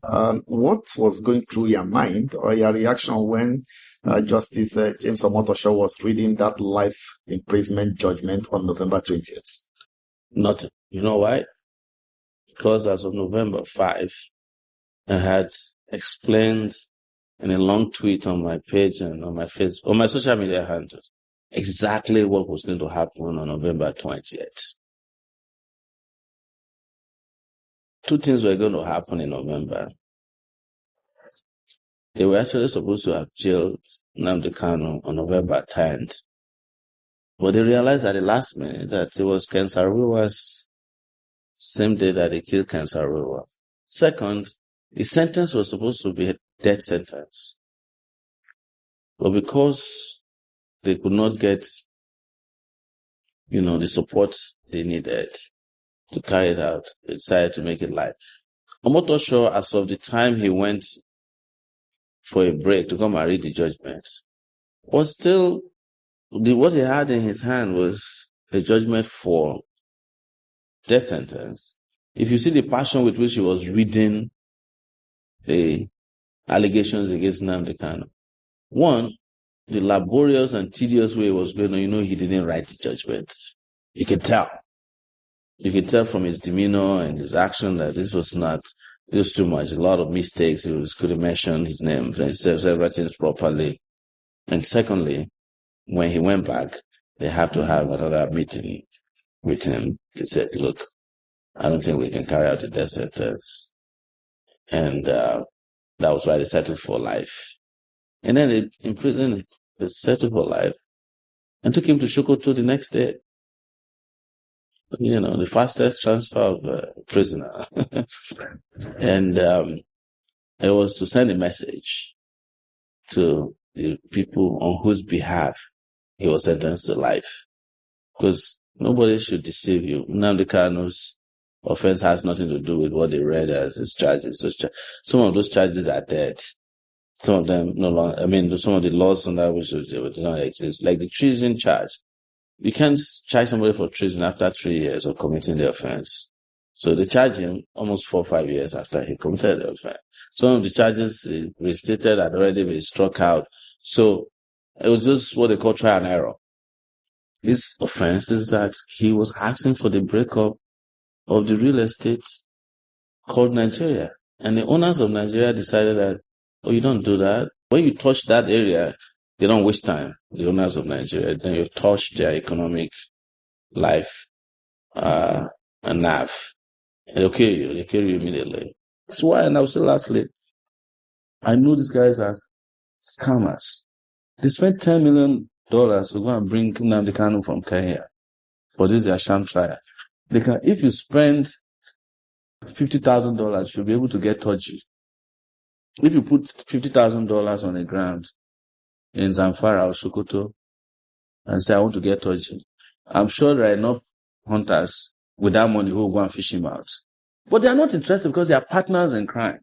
What was going through your mind or your reaction when Justice James Omotosho was reading that life imprisonment judgment on November 20th? Nothing. You know why? Because as of November 5, I had explained in a long tweet on my page and on my Facebook, on my social media handles, exactly what was going to happen on November 20th. Two things were going to happen in November. They were actually supposed to have jailed Nnamdi Kanu on November 10th. But they realized at the last minute that it was Ken Saro-Wiwa's same day that they killed Ken Saro-Wiwa. Second, the sentence was supposed to be a death sentence. But because they could not get, the support they needed to carry it out, they decided to make it life. Omotosho, as of the time he went for a break to come and read the judgment, was still, what he had in his hand was a judgment for death sentence. If you see the passion with which he was reading the allegations against Nnamdi Kanu, one, the laborious and tedious way he was going on, he didn't write the judgment. You could tell. You could tell from his demeanor and his action that this was too much. A lot of mistakes. He couldn't mention his name. He said everything properly. And secondly, when he went back, they had to have another meeting with him. They said, look, I don't think we can carry out the death sentence. And that was why they settled for life. And then they imprisoned him. They settled for life and took him to Sokoto the next day. The fastest transfer of a prisoner. And it was to send a message to the people on whose behalf he was sentenced to life. Because nobody should deceive you. Nnamdi Kanu's offense has nothing to do with what they read as his charges. Some of those charges are dead. Some of them no longer, some of the laws on that which do not exist. Like the treason charge. You can't charge somebody for treason after 3 years of committing the offense. So they charge him almost 4 or 5 years after he committed the offense. Some of the charges restated had already been struck out. So it was just what they call trial and error. This offense is that he was asking for the breakup of the real estate called Nigeria. And the owners of Nigeria decided that, you don't do that. When you touch that area, they don't waste time, the owners of Nigeria. Then you've touched their economic life, and nerve. And they'll kill you. They kill you immediately. That's why, and I'll say lastly, I know these guys are scammers. They spent $10 million to go and bring Nnamdi Kanu from Kenya. But this is a sham trial. If you spend $50,000, you'll be able to get touchy. If you put $50,000 on the ground in Zamfara or Sokoto and say, I want to get touchy, I'm sure there are enough hunters with that money who will go and fish him out. But they are not interested because they are partners in crime.